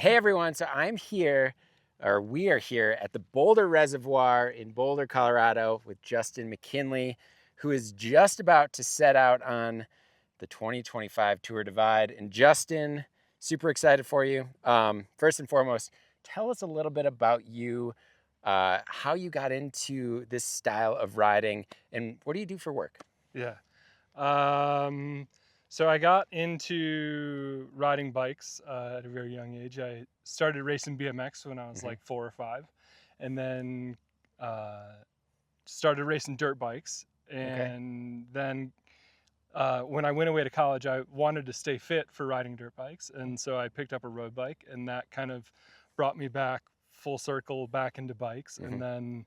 Hey everyone, so we are here at the Boulder Reservoir in Boulder, Colorado with Justin McKinley, who is just about to set out on the 2025 Tour Divide. And Justin, super excited for you. First and foremost, tell us a little bit about you, how you got into this style of riding, and what do you do for work? Yeah. So I got into riding bikes at a very young age. I started racing BMX when I was Mhm. like 4 or 5, and then uh, started racing dirt bikes. Okay. And then when I went away to college, I wanted to stay fit for riding dirt bikes, and so I picked up a road bike, and that kind of brought me back full circle back into bikes. Mhm. And then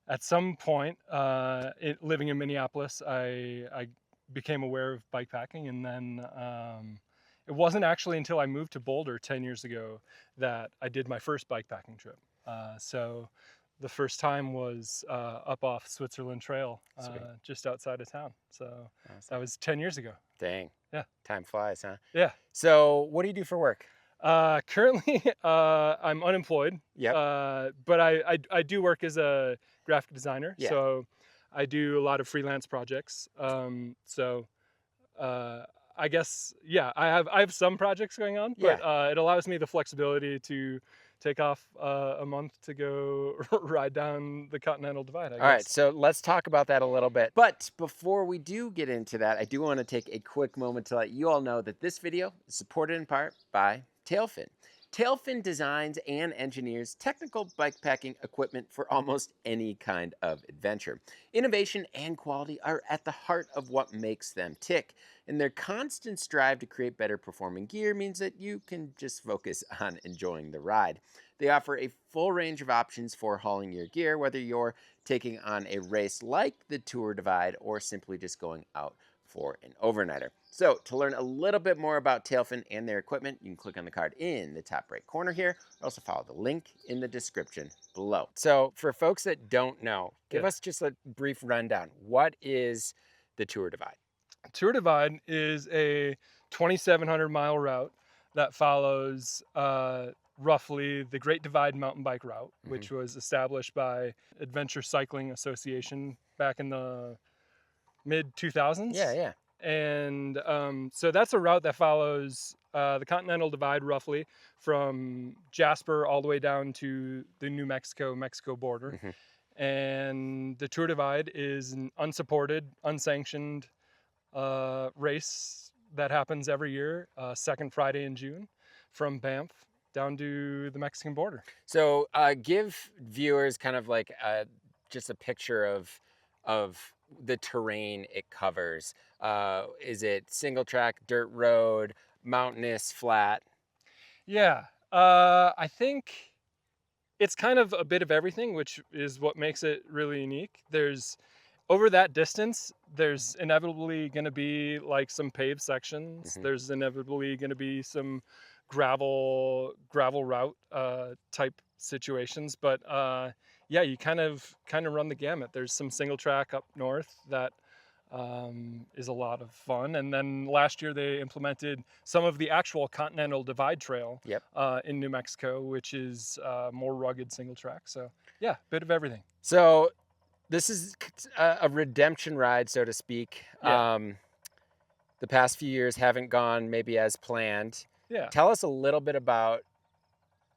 at some point, living in Minneapolis, I became aware of bike packing, and then it wasn't actually until I moved to Boulder 10 years ago that I did my first bike packing trip. So the first time was up off Switzerland Trail, Sweet. just outside of town. So Awesome. that was 10 years ago. Dang. Yeah, Time flies, huh? yeah. So what do you do for work? Currently, I'm unemployed, Yep. but I do work as a graphic designer, Yeah. so I do a lot of freelance projects. Uh, I guess I have some projects going on, but Yeah. it allows me the flexibility to take off a month to go ride down the Continental Divide, I All right, guess. so let's talk about that a little bit. But before we do get into that, I do want to take a quick moment to let you all know that this video is supported in part by Tailfin. Tailfin designs and engineers technical bikepacking equipment for almost any kind of adventure. Innovation and quality are at the heart of what makes them tick, and their constant strive to create better performing gear means that you can just focus on enjoying the ride. They offer a full range of options for hauling your gear, whether you're taking on a race like the Tour Divide or simply just going out for an overnighter. So, to learn a little bit more about Tailfin and their equipment, you can click on the card in the top right corner here, or also follow the link in the description below. So, for folks that don't know, give Yeah. us just a brief rundown. What is the Tour Divide? Tour Divide is a 2,700-mile route that follows roughly the Great Divide mountain bike route, Mm-hmm. which was established by Adventure Cycling Association back in the mid Yeah, 2000s. yeah. And so that's a route that follows the Continental Divide roughly from Jasper all the way down to the New Mexico border. Mm-hmm. And the Tour Divide is an unsupported, unsanctioned race that happens every year, second Friday in June, from Banff down to the Mexican border. So, give viewers kind of like just a picture of the terrain it covers. Is it single track, dirt road, mountainous, flat? Yeah, I think it's kind of a bit of everything, which is what makes it really unique. There's over that distance, there's inevitably going to be like some paved sections. Hmm. There's inevitably going to be some gravel route type situations, but yeah, you kind of run the gamut. There's some single track up north that is a lot of fun, and then last year they implemented some of the actual Continental Divide Trail Yep. in New Mexico, which is more rugged single track. So yeah, bit of everything. So this is a redemption ride, so to speak. Yeah, The past few years haven't gone maybe as planned. yeah. Tell us a little bit about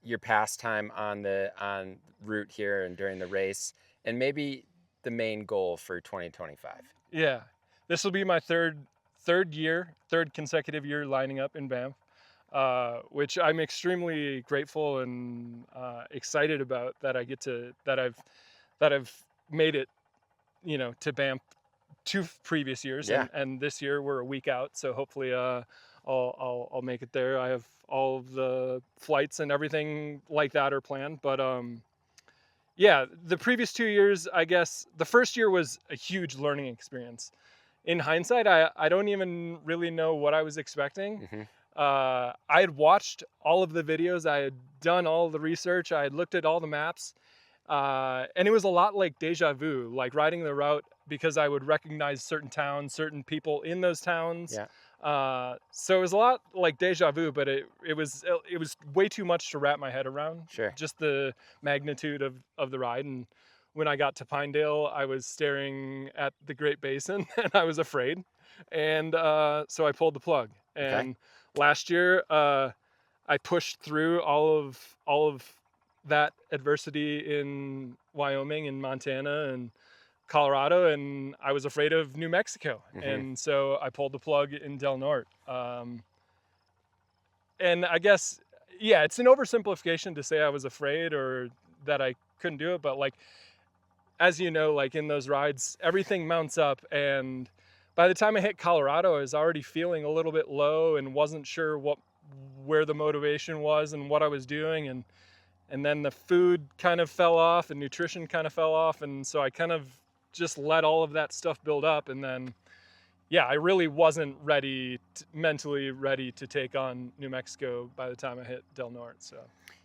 your pastime on the on route here and during the race, and maybe the main goal for 2025. Yeah, this will be my third consecutive year lining up in Banff, which I'm extremely grateful and excited about that I get to that I've made it, to Banff 2 previous years, Yeah. and this year we're a week out, so hopefully I'll make it there. I have all of the flights and everything like that are planned, but yeah, the previous 2 years, I guess the first year was a huge learning experience. In hindsight, I don't even really know what I was expecting. Hmm. I had watched all of the videos, I had done all the research, I had looked at all the maps, and it was a lot like deja vu, like riding the route because I would recognize certain towns, certain people in those towns. Yeah. So it was a lot like deja vu, but it was way too much to wrap my head around. Sure. Just the magnitude of the ride. And when I got to Pinedale, I was staring at the Great Basin and I was afraid. And so I pulled the plug. Okay. And last year, I pushed through all of that adversity in Wyoming and Montana and Colorado, and I was afraid of New Mexico. And so I pulled the plug in Del Norte. And I guess, yeah, it's an oversimplification to say I was afraid or that I couldn't do it. But like, as you know, like in those rides, everything mounts up. And by the time I hit Colorado, I was already feeling a little bit low and wasn't sure where the motivation was and what I was doing. And then the food kind of fell off and nutrition kind of fell off. And so I kind of just let all of that stuff build up. And then, yeah, I really wasn't mentally ready to take on New Mexico by the time I hit Del Norte. So,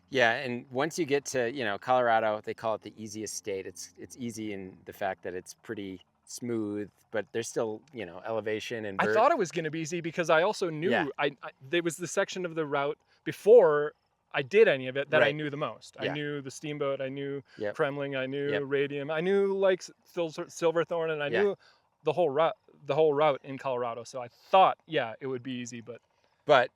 yeah, and once you get to, you know, Colorado, they call it the easiest state. It's easy in the fact that it's pretty smooth, but there's still, you know, elevation and I thought it was going to be easy because I also knew Yeah. there was the section of the route before I did any of it that I Right. knew the most. I Yeah. knew the Steamboat, I knew Yep. Kremling, I knew Yep. Radium, I knew like Silverthorne, and I Yeah. knew the whole route in Colorado. So I thought, yeah, it would be easy, but But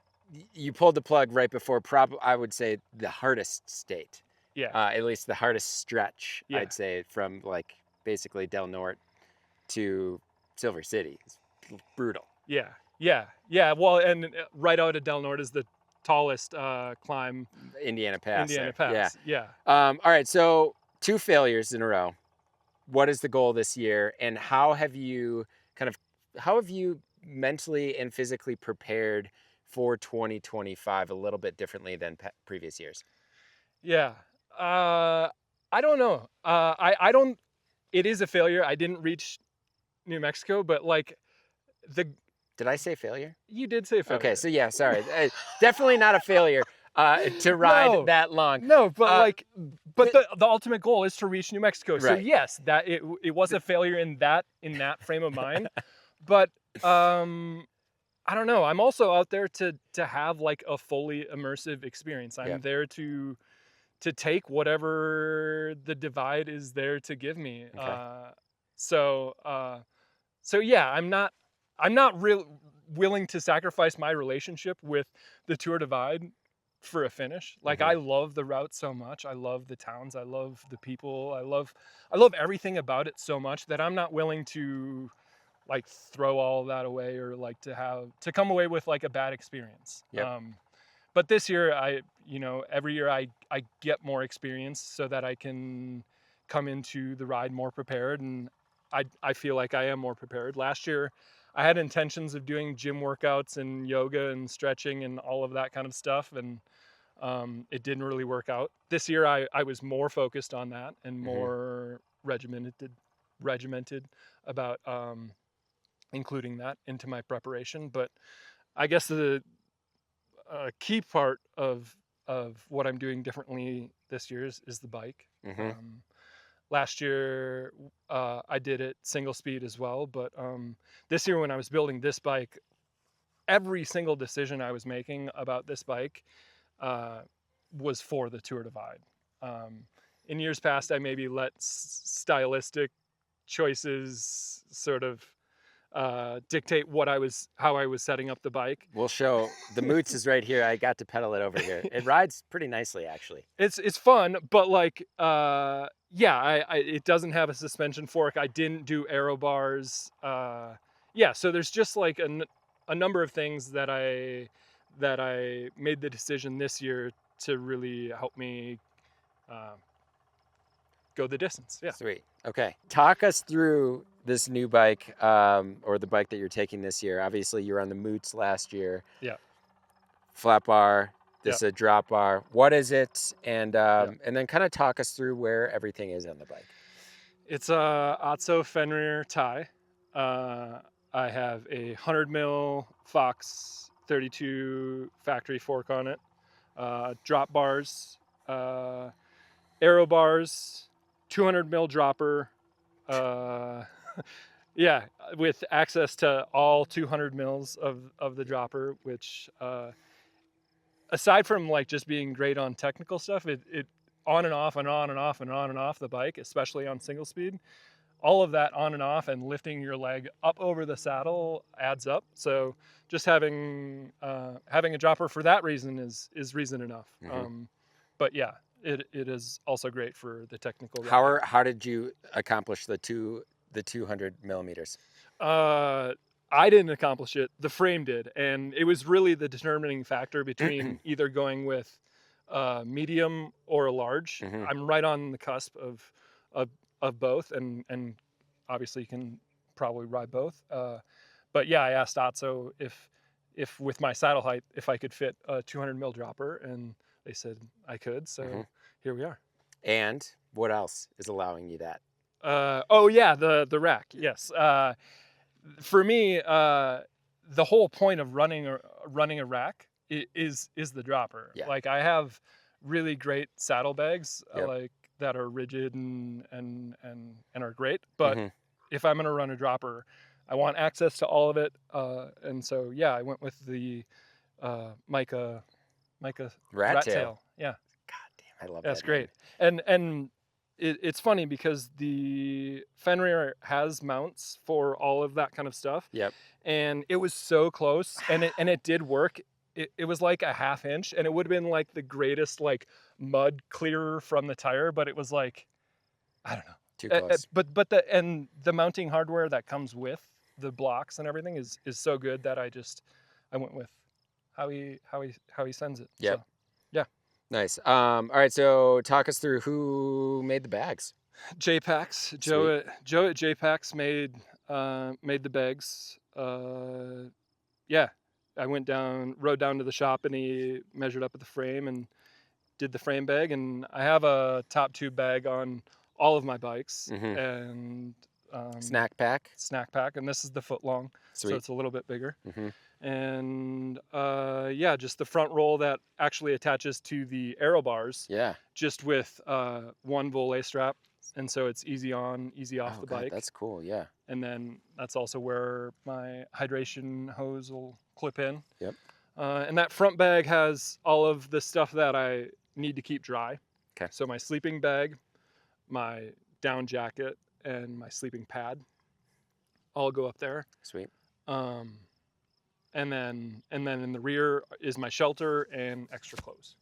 you pulled the plug right before I would say the hardest state. yeah, At least the hardest stretch, Yeah. I'd say, from like basically Del Norte to Silver City. It's brutal. yeah. Well, and right out of Del Norte is the tallest climb, Indiana Pass. Indiana there. Pass. Yeah. All right, so 2 failures in a row. What is the goal this year, and how have you mentally and physically prepared for 2025 a little bit differently than previous years? Yeah. I don't know. I don't. It is a failure. I didn't reach New Mexico, but like Did I say failure? you did say failure. Okay, so yeah, sorry. Definitely not a failure to ride No. that long. No, but but- the ultimate goal is to reach New Mexico. So Right. yes, that it was a failure in that frame of mind. But I don't know. I'm also out there to have like a fully immersive experience. I'm Yeah. there to take whatever the divide is there to give me. Okay. So yeah, I'm not real willing to sacrifice my relationship with the Tour Divide for a finish. Like I love the route so much. I love the towns. I love the people. I love everything about it so much that I'm not willing to like throw all of that away or like to come away with like a bad experience. Yep. But this year every year I get more experience so that I can come into the ride more prepared, and I feel like I am more prepared. Last year I had intentions of doing gym workouts and yoga and stretching and all of that kind of stuff, and it didn't really work out. This year I was more focused on that and more regimented about including that into my preparation. But I guess the key part of what I'm doing differently this year is the bike. Last year I did it single speed as well, but this year when I was building this bike, every single decision I was making about this bike was for the Tour Divide. In years past, I maybe let stylistic choices sort of dictate how I was setting up the bike. We'll show the Moots is right here. I got to pedal it over here. It rides pretty nicely, actually. It's fun, but like it doesn't have a suspension fork. I didn't do aero bars. So there's just like a number of things that I made the decision this year to really help me go the distance. Yeah. Sweet. Okay. Talk us through this new bike, or the bike that you're taking this year. Obviously, you were on the Moots last year. Yeah. Flat bar. This is a drop bar. What is it? And then kind of talk us through where everything is on the bike. It's a Otso Fenrir Ti. I have a 100 mil Fox 32 factory fork on it. Drop bars, aero bars, 200 mil dropper, Yeah, with access to all 200 mils of the dropper, which aside from like just being great on technical stuff, it on and off and on and off and on and off the bike, especially on single speed, all of that on and off and lifting your leg up over the saddle adds up. So just having a dropper for that reason is reason enough. But yeah, it is also great for the technical riding. How did you accomplish the 200 millimeters? I didn't accomplish it. The frame did, and it was really the determining factor between either going with medium or a large. I'm right on the cusp of both, and obviously you can probably ride both. But yeah, I asked Otso if with my saddle height if I could fit a 200 mil dropper, and they said I could. So here we are. And what else is allowing you that? Oh yeah, the rack. Yes. For me, the whole point of running a rack is the dropper. Yeah. Like I have really great saddlebags, Yep. like that are rigid and are great. But if I'm gonna run a dropper, I want access to all of it. And so yeah, I went with the mica rat tail. Yeah. God damn, I love that. That's great. And it's funny because the Fenrir has mounts for all of that kind of stuff. Yep. And it was so close, and it did work. It was like a ½ inch, and it would have been like the greatest like mud clearer from the tire, but it was like, I don't know. Too close. But the mounting hardware that comes with the blocks and everything is so good that I went with how he sends it. Yep. So, yeah. Nice. All right, so talk us through who made the bags. JPacks. Joe at JPacks made the bags. Yeah, I rode down to the shop, and he measured up at the frame and did the frame bag. And I have a top tube bag on all of my bikes, and snack pack, and this is the foot long, so it's a little bit bigger. And yeah, just the front roll that actually attaches to the aero bars. Yeah. Just with one volet strap, and so it's easy on, easy off the bike. That's cool. Yeah. And then that's also where my hydration hose will clip in. Yep. And that front bag has all of the stuff that I need to keep dry. Okay. So my sleeping bag, my down jacket, and my sleeping pad all go up there. Sweet. And then in the rear is my shelter and extra clothes.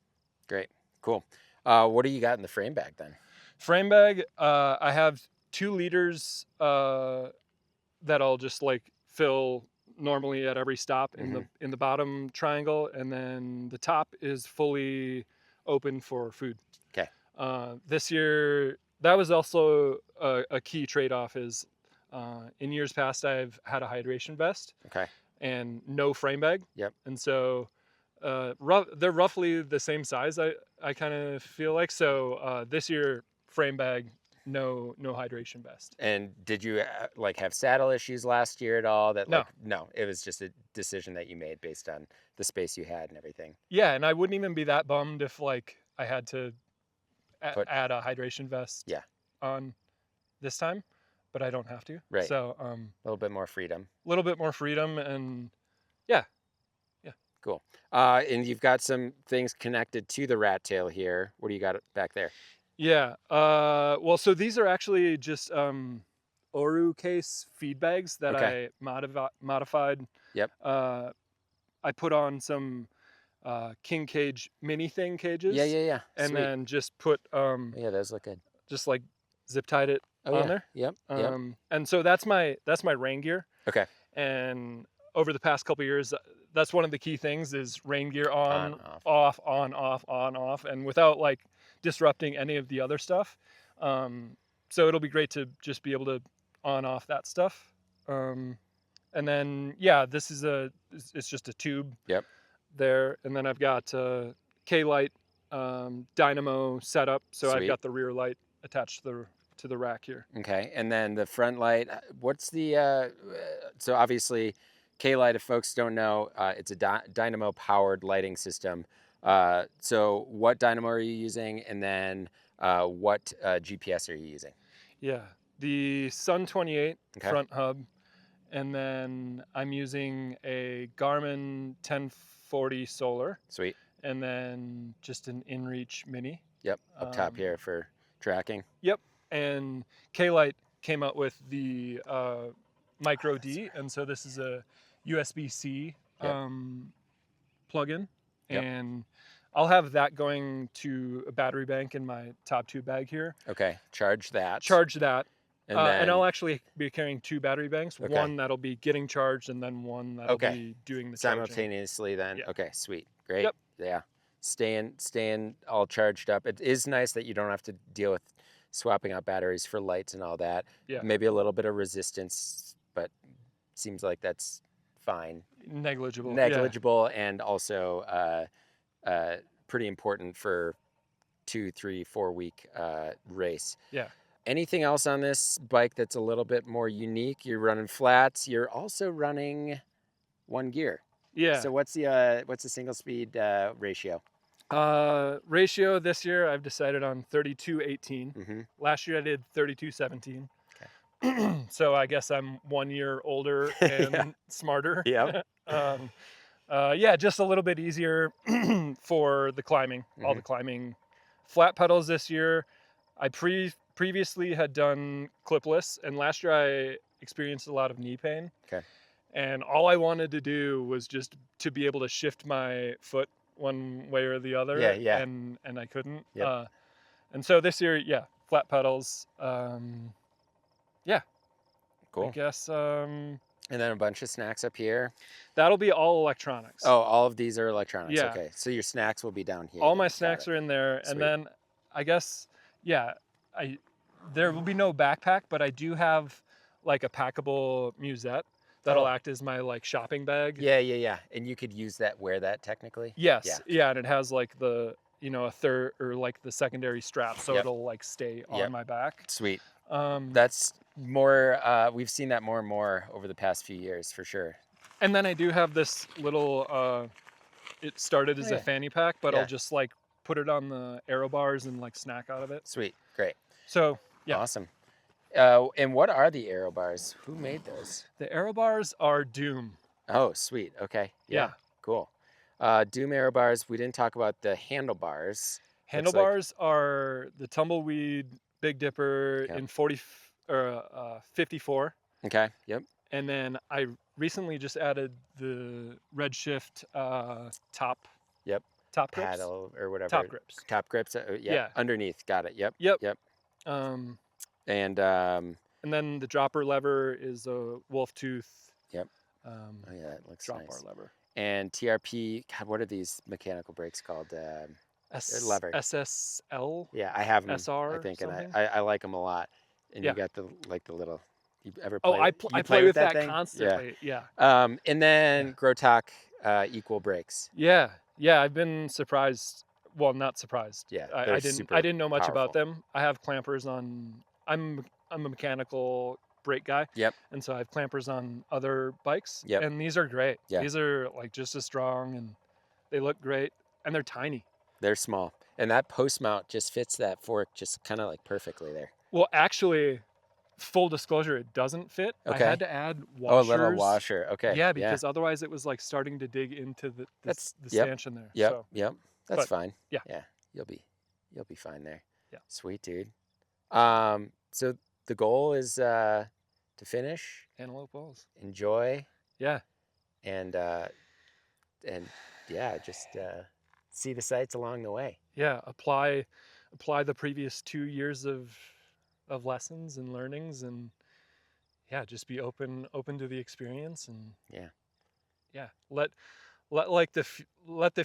Great. Cool. What do you got in the frame bag then? Frame bag, I have 2 liters that I'll just like fill normally at every stop in the bottom triangle, and then the top is fully open for food. Okay. This year, that was also a key trade-off is in years past I've had a hydration vest. Okay. And no frame bag. Yep. And so they're roughly the same size, I kind of feel like. So this year, frame bag, no hydration vest. And did you like have saddle issues last year at all? No, it was just a decision that you made based on the space you had and everything. Yeah, and I wouldn't even be that bummed if like I had to add a hydration vest on this time, but I don't have to. Right. So a little bit more freedom. And yeah. Cool. And you've got some things connected to the rat tail here. What do you got back there? Yeah. Well, so these are actually just Oru case feed bags that I modified. Yep. I put on some king cage mini thing cages. Yeah. And Sweet. then just put yeah, those look good. Just like zip tied it on there. Yep. And so that's my rain gear. Okay. And over the past couple of years, that's one of the key things is rain gear on, off, on, off, and without like disrupting any of the other stuff. So it'll be great to just be able to on off that stuff. And then yeah, it's just a tube. Yep. There, and then I've got K-light dynamo setup, so Sweet. I've got the rear light attached to the rack here. Okay, and then the front light. What's the so obviously K-light, if folks don't know, it's a dynamo powered lighting system. So what dynamo are you using, and then what GPS are you using? Yeah, The Sun 28 Okay. front hub, and then I'm using a Garmin 1040 solar, Sweet. and then just an InReach Mini. Yep. Up top here for tracking. Yep. And K-Lite came out with the Micro D, and so this is a USB-C Yep. plug-in, Yep. and I'll have that going to a battery bank in my top 2 bag here. Okay. Charge that. Charge that. And then And I'll actually be carrying 2 battery banks. Okay. One that'll be getting charged, and then one that'll Okay. be doing the charging. simultaneously then. Yeah. Okay, sweet. Great. Yep. Yeah. Staying all charged up. It is nice that you don't have to deal with swapping out batteries for lights and all that. Yeah. Maybe a little bit of resistance, but seems like that's fine. Negligible. Negligible, and also pretty important for 2, 3, 4 week race. Yeah. Anything else on this bike that's a little bit more unique? You're running flats. You're also running one gear. Yeah. So what's the single speed ratio? Ratio this year I've decided on 32-18. Mm-hmm. Last year I did 32-17. Okay. So I guess I'm 1 year older and smarter. Yep. Yeah, just a little bit easier for the climbing. All the climbing. Flat pedals this year. I previously had done clipless, and last year I experienced a lot of knee pain. Okay. And all I wanted to do was just to be able to shift my foot one way or the other. Yeah. And I couldn't. Yep. And so this year, yeah, flat pedals. Yeah. Cool. I guess And then a bunch of snacks up here. that'll be all electronics. Oh, all of these are electronics. Yeah. Okay. So your snacks will be down here. All my Got snacks it. are in there. Sweet. And then I guess, yeah, there will be no backpack, but I do have like a packable musette that'll act as my like shopping bag. Yeah. And you could use that, wear that technically? Yes. Yeah. And it has like the, a third or like the secondary strap. So Yep. it'll like stay Yep. on my back. Sweet. Um, That's more, we've seen that more and more over the past few years for sure. and then I do have this little, it started as Oh, a yeah. fanny pack, but Yeah. I'll just like put it on the aero bars and like snack out of it. Sweet. Great. So yeah. Awesome. And what are the aero bars? Who made those? The aero bars are Doom. Oh, sweet. Okay. Yeah. Cool. Doom aero bars. We didn't talk about the handlebars. Handlebars are the Tumbleweed Big Dipper Okay. in 54. Okay. Yep. And then I recently just added the Redshift top. Yep. Top grips. Paddle or whatever. Top grips. Top grips. Yeah. Yeah. Underneath. Got it. Yep. Yep. Yep. Um, And and then the dropper lever is a Wolf Tooth. Yep. Oh yeah, that looks drop nice. bar lever. And TRP. God, what are these mechanical brakes called? Lever. SSL. Yeah, I have them. SR I think, and something? I like them a lot. And Yeah. you got the little. You ever Oh, play? I you play with that thing? constantly. Yeah. Yeah. And then Grotok equal brakes. Yeah. I've been surprised. Well, not surprised. Yeah, I they're didn't. super I didn't know much about powerful. them. I have clampers on. I'm a mechanical brake guy. Yep. And so I have clampers on other bikes. Yep. And these are great. Yeah. These are like just as strong, and they look great, and they're tiny. They're small, and that post mount just fits that fork just kind of like perfectly there. Well, actually, full disclosure, it doesn't fit. Okay. I had to add washers. Oh, a little washer. Okay. Yeah, because otherwise it was like starting to dig into the Yep. stanchion there. Yep. So, Yep. That's but, fine. yeah. Yeah. You'll be fine there. Yeah. Sweet, dude. So the goal is to finish, Antelope Falls. enjoy, Yeah. and yeah, just see the sights along the way. Yeah. Apply the previous 2 years of lessons and learnings, and yeah, just be open to the experience, and Yeah. let the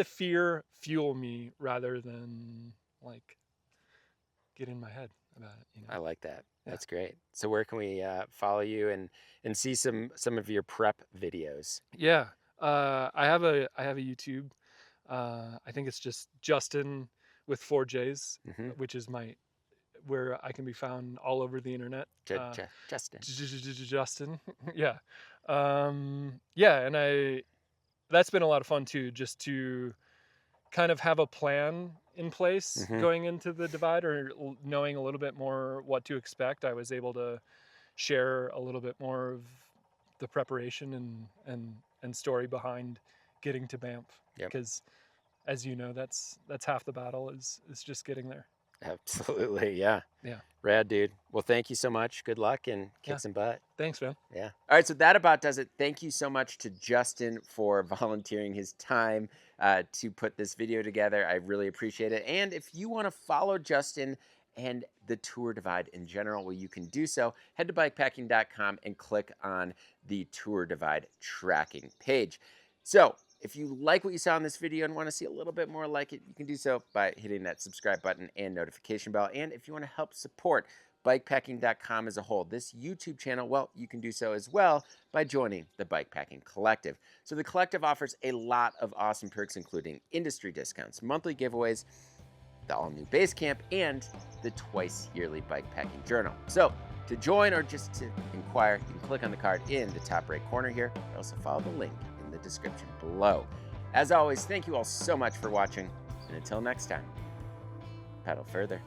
fear fuel me rather than like get in my head about it. I like that. Yeah. That's great. So where can we follow you and see some of your prep videos? Yeah. I have a YouTube. I think it's just Justin with 4 J's, Mhm. which is where I can be found all over the internet. Justin. Justin. Yeah. Yeah, and that's been a lot of fun too, just to kind of have a plan in place Mhm. going into the divide, or knowing a little bit more what to expect, I was able to share a little bit more of the preparation and story behind getting to Banff. Yep. Because as you know, that's half the battle is just getting there. Absolutely. Yeah. Yeah. Rad, dude. Well, thank you so much. Good luck and Yeah. kick some butt. Thanks, man. Yeah. All right. So that about does it. Thank you so much to Justin for volunteering his time to put this video together. I really appreciate it. And if you want to follow Justin and the Tour Divide in general, well, you can do so. Head to BIKEPACKING.com and click on the Tour Divide tracking page. So if you like what you saw in this video and want to see a little bit more like it, you can do so by hitting that subscribe button and notification bell. And if you want to help support BikePacking.com as a whole, this YouTube channel, well, you can do so as well by joining the Bikepacking Collective. So the Collective offers a lot of awesome perks, including industry discounts, monthly giveaways, the all-new base camp, and the twice-yearly Bikepacking Journal. So to join or just to inquire, you can click on the card in the top right corner here. Also follow the link in the description below. As always, thank you all so much for watching, and until next time, paddle further.